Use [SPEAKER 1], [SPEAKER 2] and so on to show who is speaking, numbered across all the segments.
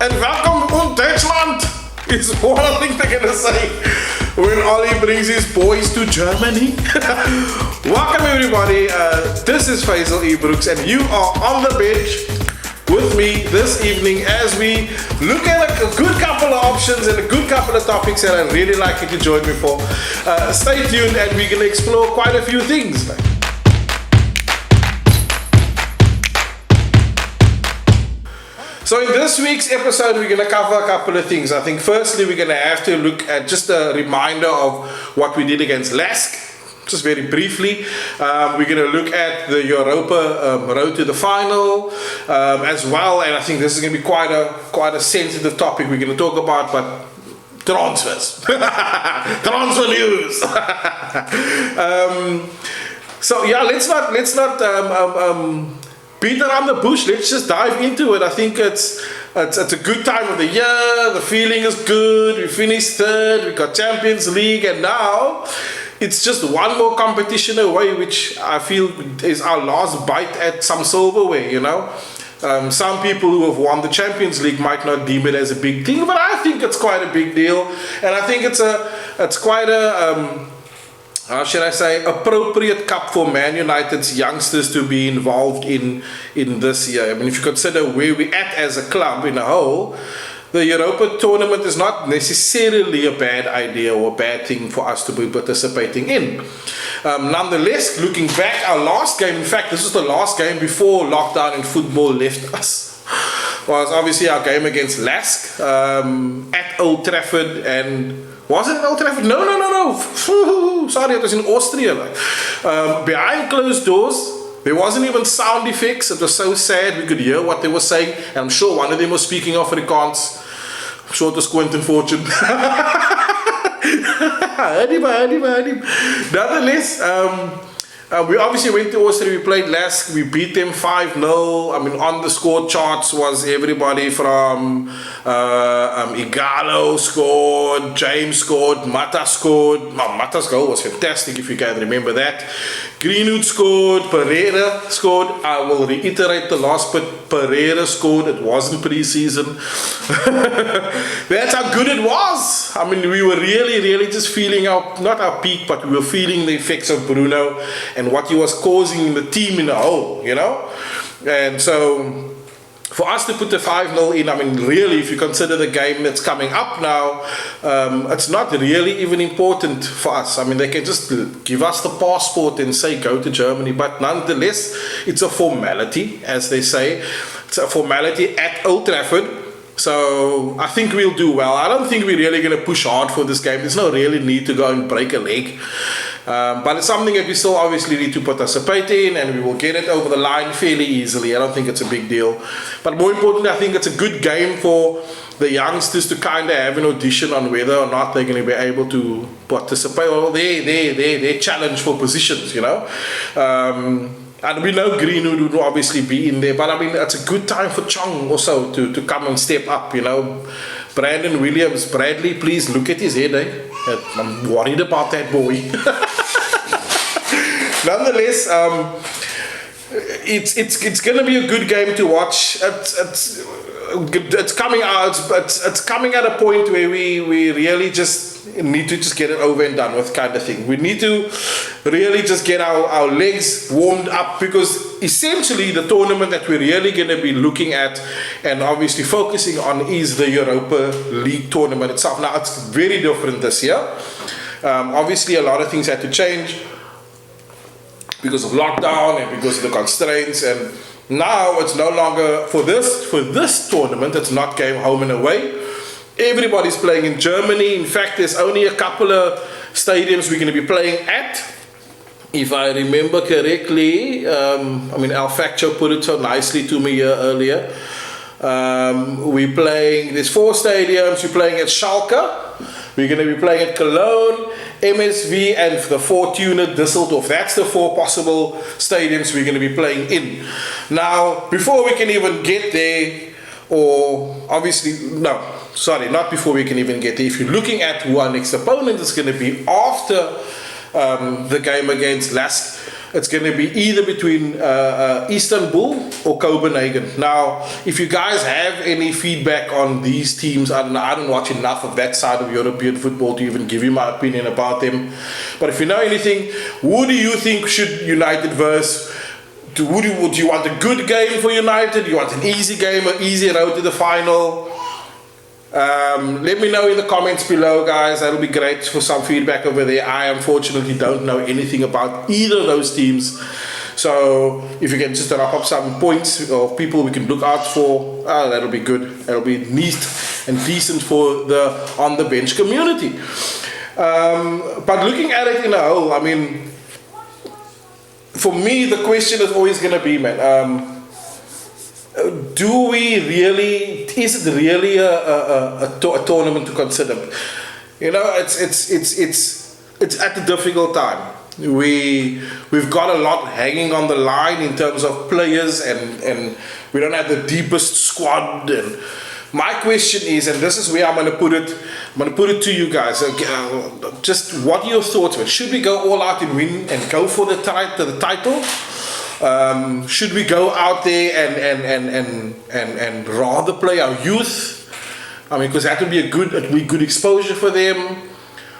[SPEAKER 1] En welkom in Duitsland, is one thing they're gonna say when Ollie brings his boys to Germany. Welcome everybody, this is Faizal Brooks and you are on the bench with me this evening as we look at a good couple of options and a good couple of topics that I'd really like you to join me for. Stay tuned and we're gonna explore quite a few things. So in this week's episode, we're going to cover a couple of things. I think firstly, we're going to have to look at just a reminder of what we did against Lask, just very briefly. We're going to look at the Europa road to the final as well. And I think this is going to be quite a sensitive topic we're going to talk about, but transfers. Transfer news. So yeah, let's not beat around the bush. Let's just dive into it. I think it's a good time of the year. The feeling is good. We finished third. We got Champions League, and now it's just one more competition away, which I feel is our last bite at some silverware. You know, some people who have won the Champions League might not deem it as a big thing, but I think it's quite a big deal, and I think it's quite a how should I say, appropriate cup for Man United's youngsters to be involved in this year. I mean, if you consider where we're at as a club in a whole, the Europa tournament is not necessarily a bad idea or a bad thing for us to be participating in. Nonetheless, looking back, our last game, in fact, this was the last game before lockdown and football left us, was obviously our game against Lask at Old Trafford. And was it in Old Trafford? No. Sorry, it was in Austria. Behind closed doors, there wasn't even sound effects. It was so sad. We could hear what they were saying. And I'm sure one of them was speaking Afrikaans. I'm sure it was Quentin Fortune. Heard him. Nonetheless, we obviously went to Austria, we played Lask, we beat them 5-0. I mean, on the score charts was everybody from Igalo scored, James scored, Mata scored. Well, Mata's goal was fantastic, if you can remember that. Greenwood scored, Pereira scored. I will reiterate the last bit, Pereira scored. It wasn't pre-season. That's how good it was. I mean, we were really just feeling not our peak, but we were feeling the effects of Bruno and what he was causing in the team in the whole, you know. And so for us to put the 5-0 in, I mean, really, if you consider the game that's coming up now, it's not really even important for us. I mean, they can just give us the passport and say go to Germany, but nonetheless, it's a formality, as they say. It's a formality at Old Trafford. So I think we'll do well. I don't think we're really going to push hard for this game. There's no really need to go and break a leg. But it's something that we still obviously need to participate in, and we will get it over the line fairly easily. I don't think it's a big deal. But more importantly, I think it's a good game for the youngsters to kind of have an audition on whether or not they're going to be able to participate, or their challenge for positions, you know. And we know Greenwood would obviously be in there, but I mean, it's a good time for Chong also to come and step up, you know. Brandon Williams, Bradley, please look at his head, eh? I'm worried about that boy. Nonetheless, it's going to be a good game to watch. It's coming out, but it's coming at a point where we really just need to just get it over and done with, kind of thing. We need to really just get our legs warmed up, because essentially the tournament that we're really going to be looking at and obviously focusing on is the Europa League tournament itself. Now, it's very different this year. Obviously, a lot of things had to change because of lockdown and because of the constraints, and now it's no longer for this tournament. It's not game home and away. Everybody's playing in Germany. In fact, there's only a couple of stadiums we're going to be playing at. If I remember correctly, I mean, Al Faccio put it so nicely to me here earlier. We're playing, there's 4 stadiums. We're playing at Schalke. We're going to be playing at Cologne, MSV, and the Fortuna Düsseldorf. That's the 4 possible stadiums we're going to be playing in. Now, before we can even get there, or obviously, no, sorry, not before we can even get there. If you're looking at who our next opponent is going to be after the game against Lask, It's going to be either between Istanbul or Copenhagen. Now, if you guys have any feedback on these teams, I don't watch enough of that side of European football to even give you my opinion about them. But if you know anything, who do you think should United verse? Would you want a good game for United? Do you want an easy game, an easy road to the final? Let me know in the comments below, guys. That'll be great for some feedback over there. I unfortunately don't know anything about either of those teams, so if you can just drop up some points of people we can look out for, that'll be good. That'll be neat and decent for the on the bench community. But looking at it in a whole, I mean, for me the question is always going to be, man, is it really a tournament to consider? You know, it's at a difficult time. We've got a lot hanging on the line in terms of players, and we don't have the deepest squad. And my question is, and this is where I'm going to put it to you guys, just what are your thoughts? Should we go all out and win and go for the title? Should we go out there and rather play our youth? I mean, because that would be a good exposure for them.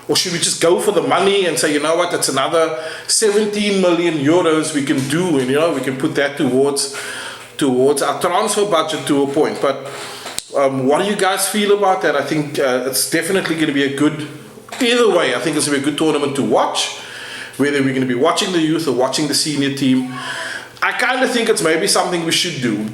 [SPEAKER 1] Or should we just go for the money and say, you know what, it's another 17 million euros we can do, and you know, we can put that towards our transfer budget to a point. But what do you guys feel about that? I think it's definitely going to be a good, either way, I think it's going to be a good tournament to watch, whether we're going to be watching the youth or watching the senior team. I kind of think it's maybe something we should do.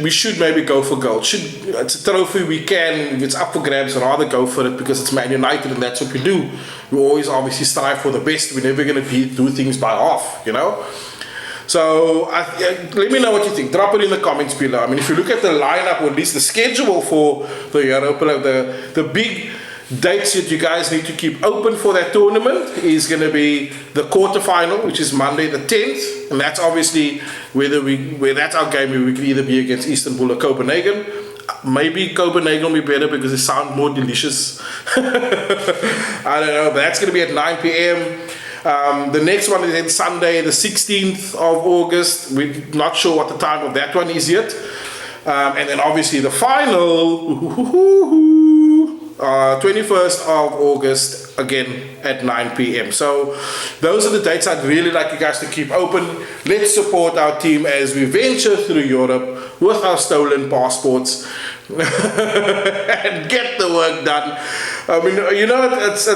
[SPEAKER 1] We should maybe go for gold. It's a trophy we can, if it's up for grabs, rather go for it, because it's Man United and that's what we do. We always obviously strive for the best. We're never going to do things by half, you know. So let me know what you think. Drop it in the comments below. I mean, if you look at the lineup, or at least the schedule for the Europa League, the big dates that you guys need to keep open for that tournament is going to be the quarterfinal, which is Monday the 10th, and that's obviously where that's our game, where we can either be against Istanbul or Copenhagen. Maybe Copenhagen will be better because it sounds more delicious. I don't know, but that's going to be at 9 p.m. The next one is on Sunday the 16th of August. We're not sure what the time of that one is yet. And then obviously the final 21st of August, again at 9 p.m. So those are the dates I'd really like you guys to keep open. Let's support our team as we venture through Europe with our stolen passports and get the work done. I mean, you know, it's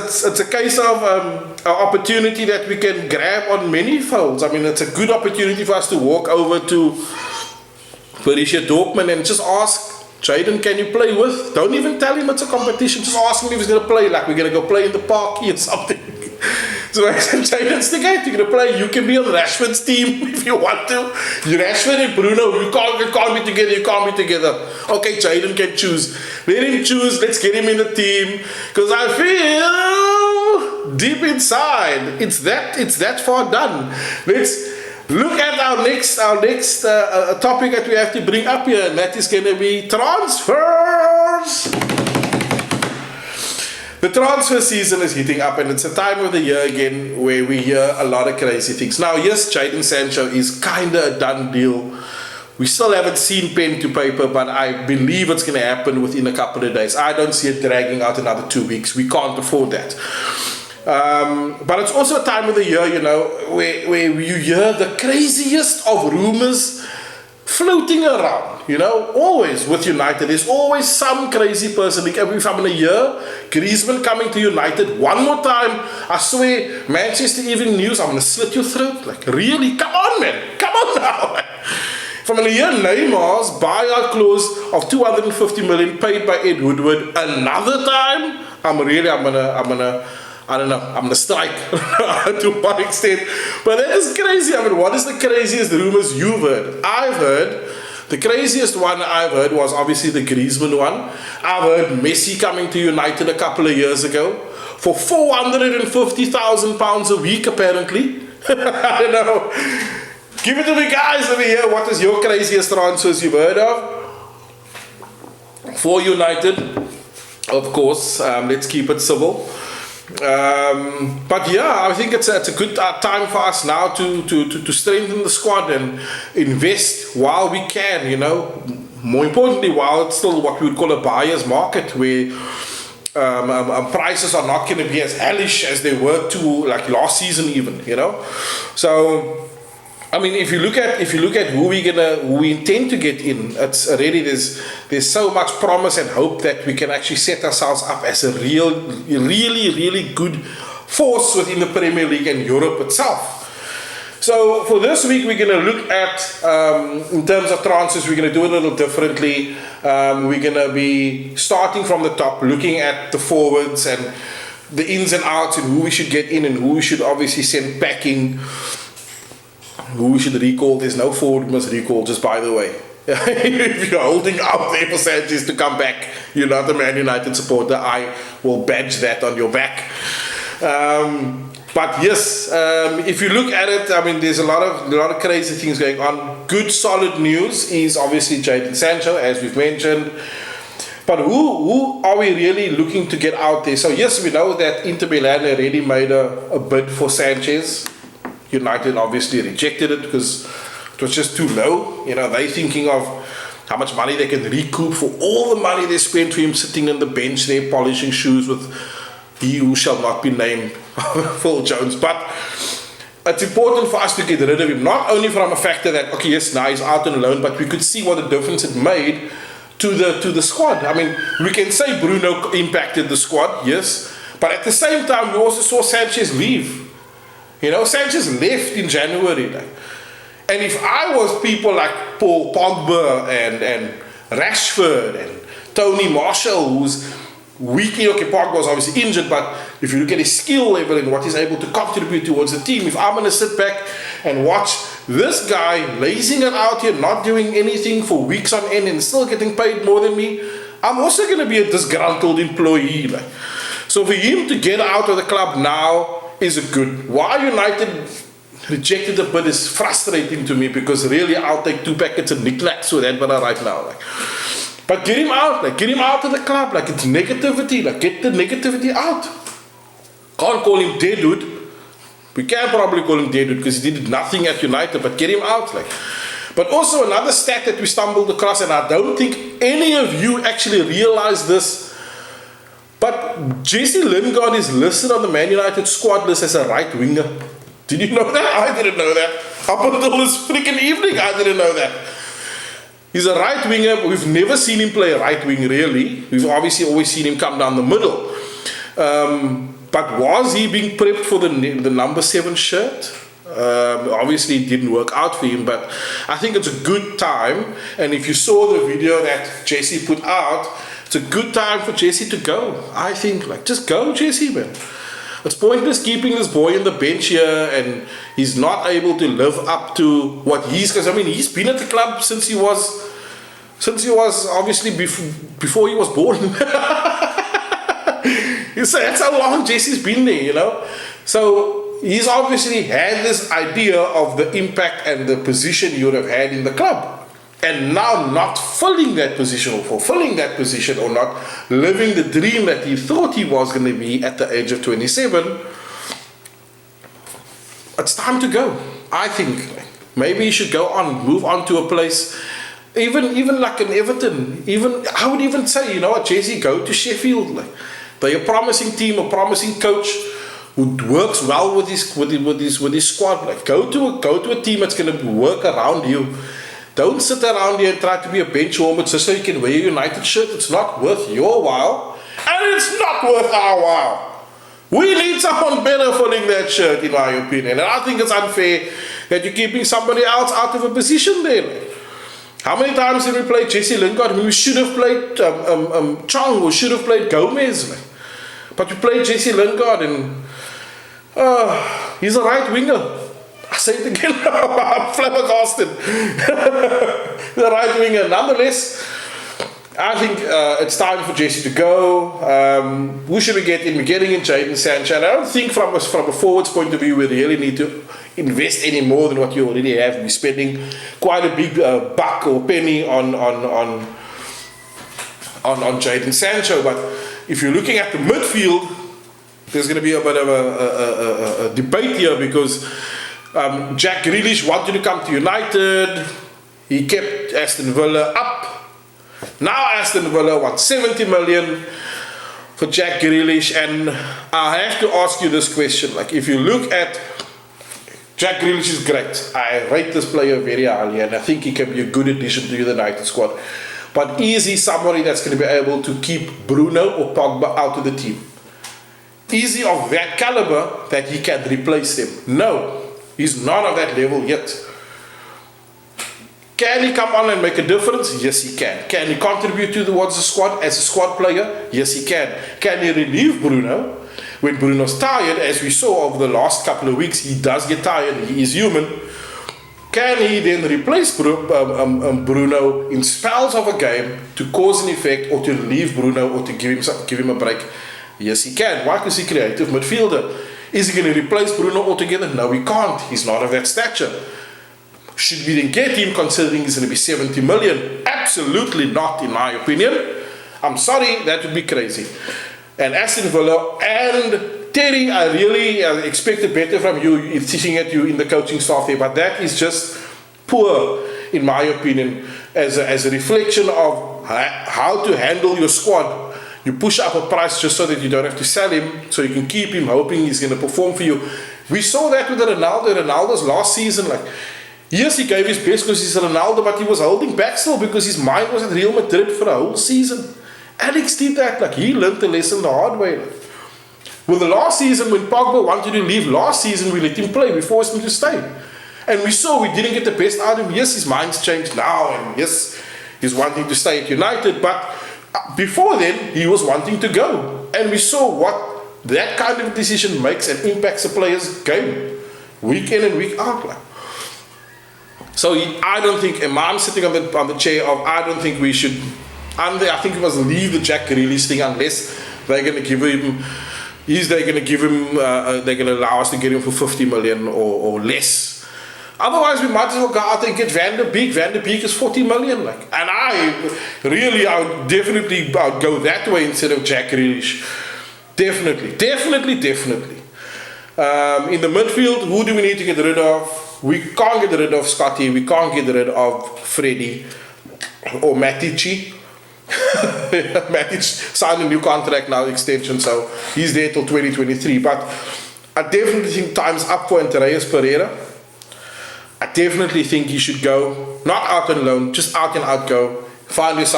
[SPEAKER 1] a case of an opportunity that we can grab on many folds. I mean, it's a good opportunity for us to walk over to Borussia Dortmund and just ask Jaden, can you play with? Don't even tell him it's a competition. Just ask him if he's going to play. Like, we're going to go play in the park or something. So I said, Jaden's the guy. You're going to play. You can be on Rashford's team if you want to. Rashford and Bruno, you can't be together. You can't be together. Okay, Jaden can choose. Let him choose. Let's get him in the team. Because I feel deep inside, it's that far done. Let's look at our next topic that we have to bring up here, and that is going to be transfers. The transfer season is heating up, and it's a time of the year again where we hear a lot of crazy things. Now, yes, Jadon Sancho is kind of a done deal. We still haven't seen pen to paper, but I believe it's going to happen within a couple of days. I don't see it dragging out another 2 weeks. We can't afford that. But it's also a time of the year, you know, where you hear the craziest of rumors floating around, you know. Always with United, there's always some crazy person. Like every time in a year, Griezmann coming to United one more time. I swear, Manchester Evening News, I'm going to slit your throat. Like, really? Come on, man. Come on now. From a year, Neymar's buyout clause of 250 million paid by Ed Woodward. Another time, I'm gonna strike to what extent. But that is crazy. I mean, what is the craziest rumors you've heard? I've heard, the craziest one I've heard was obviously the Griezmann one. I've heard Messi coming to United a couple of years ago for £450,000 a week, apparently. I don't know. Give it to me, guys, over here. What is your craziest transfers you've heard of? For United, of course, let's keep it civil. But yeah, I think it's a good time for us now to strengthen the squad and invest while we can, you know. More importantly, while it's still what we would call a buyer's market, where prices are not going to be as hellish as they were like last season even, you know. So I mean, if you look at who we intend to get in, it's already there's so much promise and hope that we can actually set ourselves up as a really good force within the Premier League and Europe itself. So for this week, we're going to look at, in terms of transfers, we're going to do it a little differently. We're going to be starting from the top, looking at the forwards and the ins and outs and who we should get in and who we should obviously send packing. Who we should recall. There's no forward we must recall, just by the way. If you're holding out there for Sanchez to come back, you're not a Man United supporter, I will badge that on your back. But yes, if you look at it, I mean, there's a lot of crazy things going on. Good solid news is obviously Jadon Sancho, as we've mentioned. But who are we really looking to get out there? So yes, we know that Inter Milan already made a bid for Sanchez. United obviously rejected it because it was just too low. You know, they thinking of how much money they can recoup for all the money they spent for him sitting on the bench there polishing shoes with he who shall not be named, Phil Jones. But it's important for us to get rid of him, not only from a factor that, okay, yes, now he's out on loan, but we could see what the difference it made to the squad. I mean, we can say Bruno impacted the squad, yes, but at the same time, we also saw Sanchez leave. You know, Sanchez left in January. Like. And if I was people like Paul Pogba and Rashford and Tony Marshall, who's weak, okay, Pogba was obviously injured, but if you look at his skill level and what he's able to contribute towards the team, if I'm going to sit back and watch this guy lazing it out here, not doing anything for weeks on end and still getting paid more than me, I'm also going to be a disgruntled employee. Like. So for him to get out of the club now is a good. Why United rejected the bid is frustrating to me, because really I'll take 2 packets of knickknacks with that bidder right now. Like. But get him out, like, get him out of the club. Like, it's negativity, like, get the negativity out. Can't call him dead dude. We can probably call him dead dude because he did nothing at United, but get him out. Like. But also another stat that we stumbled across, and I don't think any of you actually realize this, but Jesse Lingard is listed on the Man United squad list as a right winger. Did you know that? I didn't know that. Up until this freaking evening, I didn't know that. He's a right winger. We've never seen him play a right wing, really. We've obviously always seen him come down the middle. But was he being prepped for the number 7 shirt? Obviously it didn't work out for him, but I think it's a good time. And if you saw the video that Jesse put out, it's a good time for Jesse to go. I think, like, just go, Jesse, man. It's pointless keeping this boy on the bench here and he's not able to live up to what because I mean, he's been at the club since he was obviously before he was born. So that's how long Jesse's been there, you know. So he's obviously had this idea of the impact and the position he would have had in the club. And now not filling that position or fulfilling that position or not living the dream that he thought he was going to be at the age of 27, it's time to go. I think maybe he should go on, move on to a place, even like an Everton. Even I would even say, you know what, Jesse, go to Sheffield. Like, they're a promising team, a promising coach who works well with his squad. Like, go to a team that's going to work around you. Don't sit around here and try to be a bench warmer just so you can wear a United shirt. It's not worth your while. And it's not worth our while. We need someone better filling that shirt, in my opinion. And I think it's unfair that you're keeping somebody else out of a position there. How many times did we play Jesse Lingard? I mean, we should have played Chong, or should have played Gomez. But we played Jesse Lingard and he's a right winger. I say it again, I'm flabbergasted. The right winger. Nonetheless, I think it's time for Jesse to go. Who should we get in? We're getting in Jadon Sancho. And I don't think from a forwards point of view we really need to invest any more than what you already have. We're spending quite a big buck or penny on Jadon Sancho. But if you're looking at the midfield, there's going to be a bit of a debate here because Jack Grealish wanted to come to United. He kept Aston Villa up. Now Aston Villa wants 70 million for Jack Grealish, and I have to ask you this question. Like, if you look at Jack Grealish is great. I rate this player very highly, and I think he can be a good addition to the United squad. But is he somebody that's going to be able to keep Bruno or Pogba out of the team? Is he of that caliber that he can replace them? No, he's not of that level yet. Can he come on and make a difference? Yes, he can. Can he contribute towards the squad as a squad player? Yes, he can. Can he relieve Bruno? When Bruno's tired, as we saw over the last couple of weeks, he does get tired, he is human. Can he then replace Bruno in spells of a game to cause an effect or to relieve Bruno or to give him a break? Yes, he can. Why? Because he's a creative midfielder. Is he going to replace Bruno altogether? No, he can't. He's not of that stature. Should we then get him considering he's going to be 70 million? Absolutely not, in my opinion. I'm sorry, that would be crazy. And Aston Villa and Terry, I really expected better from you, sitting at you in the coaching staff there, but that is just poor, in my opinion, as a reflection of how to handle your squad. You push up a price just so that you don't have to sell him, so you can keep him, hoping he's going to perform for you. We saw that with Ronaldo's last season. Like, yes, he gave his best because he's Ronaldo, but he was holding back still because his mind was at Real Madrid for a whole season. Alex did that. Like, he learned the lesson the hard way. Like, with the last season, when Pogba wanted to leave last season, we let him play. We forced him to stay. And we saw we didn't get the best out of him. Yes, his mind's changed now, and yes, he's wanting to stay at United, but before then, he was wanting to go. And we saw what that kind of decision makes and impacts a player's game, week in and week out. Like. So I don't think, and I'm sitting on the chair of, I don't think we should, I think we must leave the Jack Grealish thing unless they're going to give him, they're going to allow us to get him for 50 million or less. Otherwise, we might as well go out and get Van der Beek. Van der Beek is 40 million. Like, and I would definitely go that way instead of Jack Grealish. Definitely. In the midfield, who do we need to get rid of? We can't get rid of Scotty. We can't get rid of Freddie or Matici. Matic signed a new contract now, extension, so he's there till 2023. But I definitely think time's up for Andreas Pereira. I definitely think he should go, not out on loan, just out and out go. Find your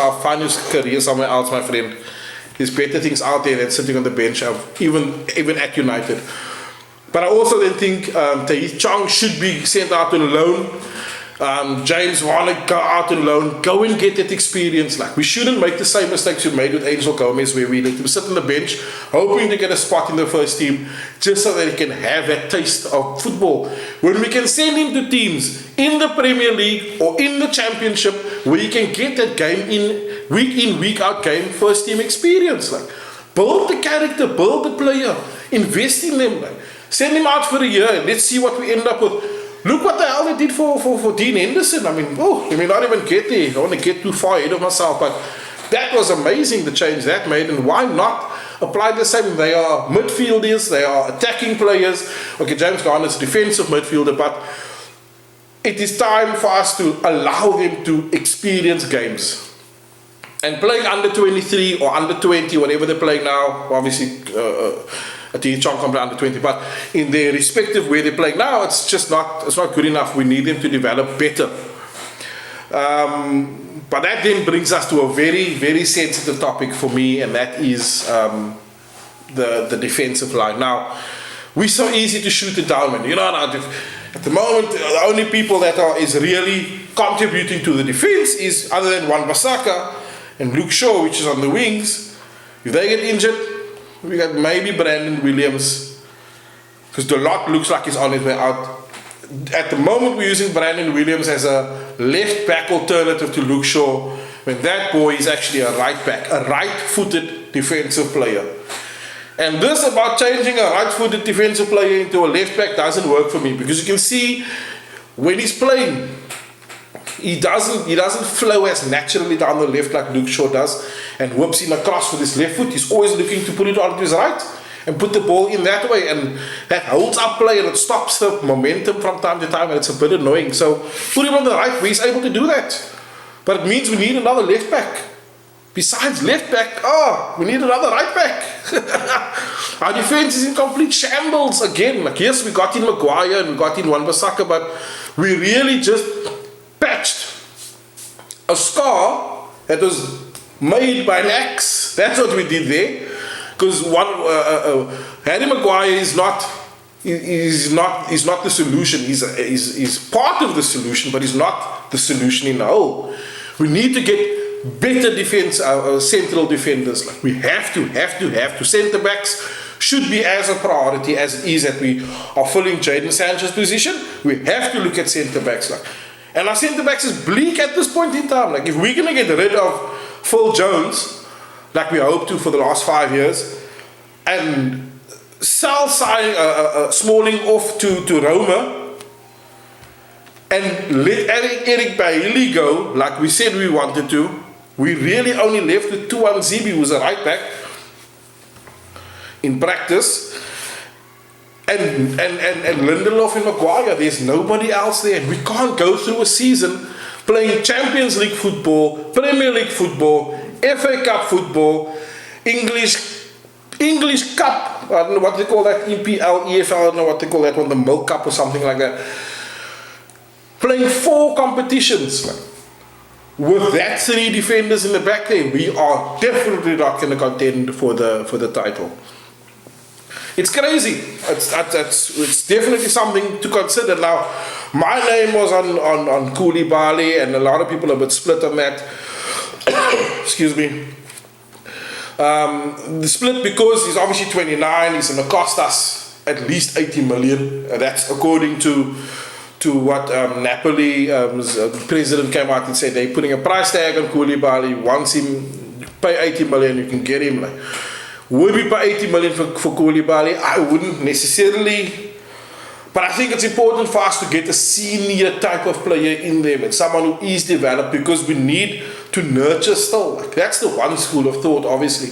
[SPEAKER 1] career somewhere else, my friend. There's better things out there than sitting on the bench, even at United. But I also then think Tahi Chong should be sent out on loan. James Warner, go out on loan, go and get that experience. Like, we shouldn't make the same mistakes we made with Angel Gomez, where we let him sit on the bench hoping to get a spot in the first team just so that he can have that taste of football. When we can send him to teams in the Premier League or in the Championship where he can get that game in, week out game, first team experience. Like, build the character, build the player, invest in them. Like, send him out for a year and let's see what we end up with. Look what the hell they did for Dean Henderson. I mean, I may not even get there. I don't want to get too far ahead of myself, but that was amazing, the change that made. And why not apply the same? They are midfielders, they are attacking players. Okay, James Garner's a defensive midfielder, but it is time for us to allow them to experience games. And playing under 23 or under 20, whatever they're playing now, obviously Tahi Chong can play under 20, but in their respective where they're playing now, it's not good enough. We need them to develop better. But that then brings us to a very, very sensitive topic for me, and that is the defensive line. Now, we're so easy to shoot it down, man. You know, at the moment, the only people that is really contributing to the defense is, other than Wan-Bissaka and Luke Shaw, which is on the wings. If they get injured, we got maybe Brandon Williams, because the lot looks like he's on his way out. At the moment, we're using Brandon Williams as a left back alternative to Luke Shaw, when that boy is actually a right back, a right-footed defensive player. And this about changing a right-footed defensive player into a left back doesn't work for me, because you can see when he's playing, he doesn't flow as naturally down the left like Luke Shaw does and whips in across with his left foot. He's always looking to put it onto his right. and put the ball in that way, and that holds up play and it stops the momentum from time to time, and it's a bit annoying. So put him on the right, he's able to do that. But it means we need another left back. Besides left back, we need another right back. Our defense is in complete shambles again. Like, yes, we got in Maguire and we got in Wan-Bissaka, but we really just patched a scar that was made by an axe. That's what we did there. Because Harry Maguire is not the solution. He's part of the solution, but he's not the solution in the whole. We need to get better defense, central defenders. Like, we have to. Centre backs should be as a priority as it is that we are filling Jadon Sancho's position. We have to look at centre backs. Like, and our centre backs is bleak at this point in time. Like, if we're gonna get rid of Phil Jones, like we hope to for the last 5 years, and sell Smalling off to Roma, and let Eric Bailey go, like we said we wanted to, we really only left with Tuan Zibi, who's a right back in practice, and Lindelof and Maguire. There's nobody else there. We can't go through a season playing Champions League football, Premier League football, FA Cup football, English Cup, I don't know what they call that, EPL, EFL, I don't know what they call that one, the Milk Cup or something like that. Playing 4 competitions with that 3 defenders in the back there, we are definitely not going to contend for the title. It's crazy. It's definitely something to consider. Now, my name was on Koulibaly, and a lot of people are a bit split on that. Excuse me. The split because he's obviously 29. He's going to cost us at least 80 million. That's according to what Napoli president came out and said they're putting a price tag on Koulibaly. Once him pay 80 million, you can get him. Like, would we pay 80 million for Koulibaly? I wouldn't necessarily, but I think it's important for us to get a senior type of player in there, and someone who is developed, because we need to nurture still. Like, that's the one school of thought, obviously.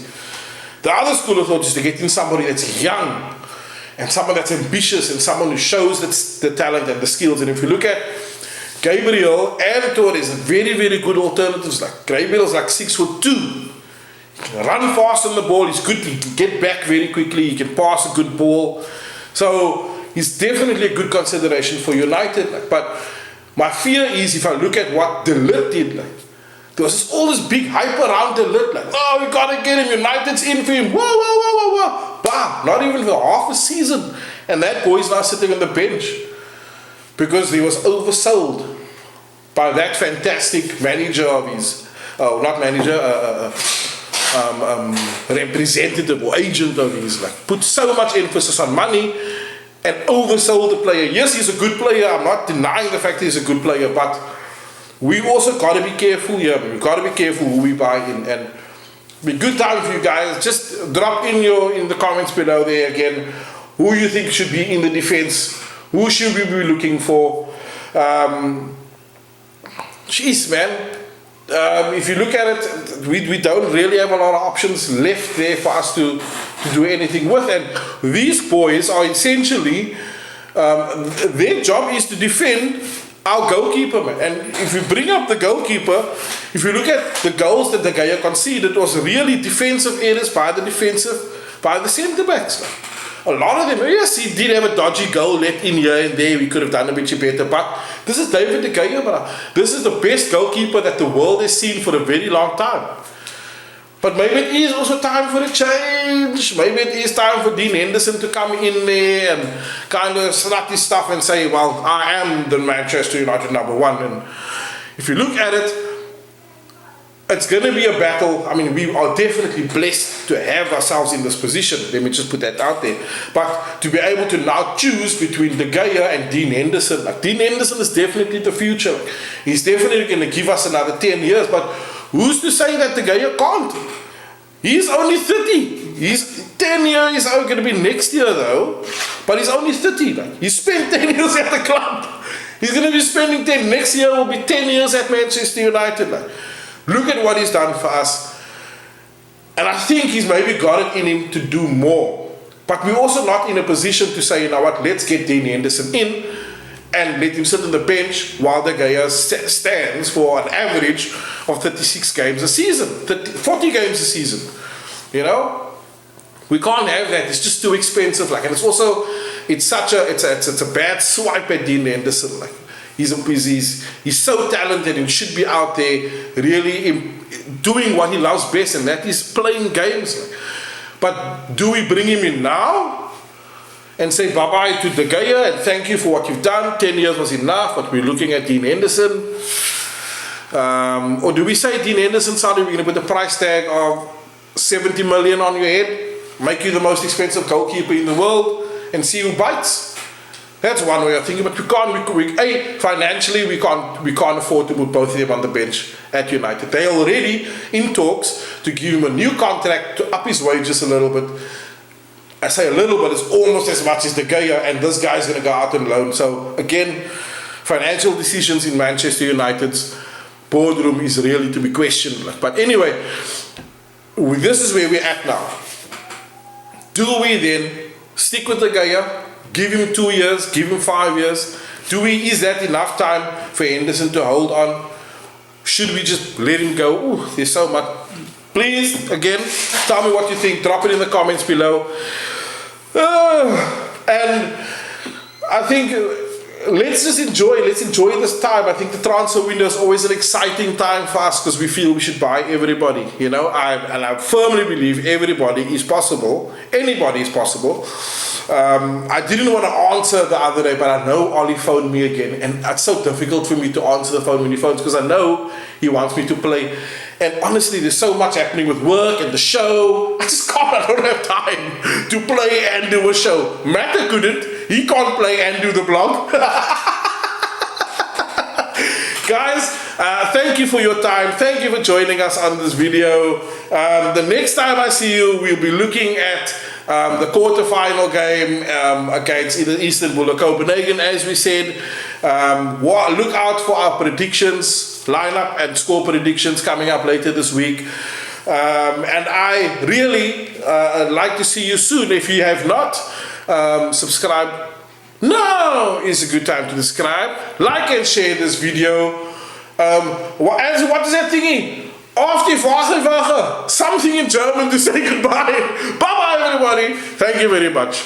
[SPEAKER 1] The other school of thought is to get in somebody that's young, and someone that's ambitious, and someone who shows the talent and the skills. And if you look at Gabriel and Torres, very, very good alternatives. Like, Gabriel's like 6'2". He can run fast on the ball, he's good, he can get back very quickly, he can pass a good ball. So he's definitely a good consideration for United. Like, but my fear is, if I look at what De Ligt did, like, there was all this big hype around De Ligt, like, we gotta get him, United's in for him, whoa. Bah, not even for half a season. And that boy's now sitting on the bench because he was oversold by that fantastic manager of his, representative or agent of his. Like, put so much emphasis on money and oversold the player. Yes, he's a good player. I'm not denying the fact that he's a good player, but we also got to be careful here. We've got to be careful who we buy in. And be good time for you guys. Just drop in the comments below there again who you think should be in the defense. Who should we be looking for? Jeez, man. If you look at it, we don't really have a lot of options left there for us to do anything with. And these boys are essentially, their job is to defend our goalkeeper, man. And if you bring up the goalkeeper, if you look at the goals that the guy conceded, it was really defensive errors by the centre backs. A lot of them, yes, he did have a dodgy goal let in here and there. We could have done a bit better, but this is David De Gea, bro. This is the best goalkeeper that the world has seen for a very long time. But maybe it is also time for a change. Maybe it is time for Dean Henderson to come in there and kind of snap his stuff and say, well, I am the Manchester United #1. And if you look at it, it's going to be a battle. I mean, we are definitely blessed to have ourselves in this position. Let me just put that out there. But to be able to now choose between De Gea and Dean Henderson, like, Dean Henderson is definitely the future. He's definitely going to give us another 10 years. But who's to say that De Gea can't? He's only 30. He's 10 years. He's going to be next year though. But he's only 30. Like, he spent 10 years at the club. He's going to be spending 10. Next year will be 10 years at Manchester United. Like, look at what he's done for us. And I think he's maybe got it in him to do more. But we're also not in a position to say, you know what, let's get Dean Henderson in and let him sit on the bench while De Gea stands for an average of 36 games a season, 40 games a season. You know, we can't have that. It's just too expensive. Like, and it's also, it's a bad swipe at Dean Henderson. Like, he's so talented and should be out there really doing what he loves best, and that is playing games. But do we bring him in now and say bye-bye to De Gea and thank you for what you've done? 10 years was enough, but we're looking at Dean Henderson. Or do we say, Dean Henderson, sorry, we're going to put a price tag of 70 million on your head, make you the most expensive goalkeeper in the world, and see who bites? That's one way of thinking, but financially we can't afford to put both of them on the bench at United. They're already in talks to give him a new contract to up his wages a little bit. I say a little bit, it's almost as much as De Gea, and this guy's going to go out on loan. So again, financial decisions in Manchester United's boardroom is really to be questioned. But anyway, this is where we're at now. Do we then stick with De Gea? Give him 2 years, give him 5 years. Is that enough time for Henderson to hold on? Should we just let him go? Ooh, there's so much. Please, again, tell me what you think. Drop it in the comments below. And I think let's enjoy this time. I think the transfer window is always an exciting time for us because we feel we should buy everybody. You know, I firmly believe everybody is possible. Anybody is possible. I didn't want to answer the other day, but I know Ollie phoned me again, and it's so difficult for me to answer the phone when he phones because I know he wants me to play. And honestly, there's so much happening with work and the show. I don't have time to play and do a show. Matter couldn't. He can't play and do the blog. Guys, thank you for your time. Thank you for joining us on this video. The next time I see you, we'll be looking at the quarterfinal game against either Istanbul or Copenhagen, as we said. Look out for our predictions, lineup and score predictions coming up later this week. And I really like to see you soon. If you have not subscribed, now is a good time to subscribe, like and share this video. What is that thingy? Auf die Wache, something in German to say goodbye. Bye bye everybody. Thank you very much.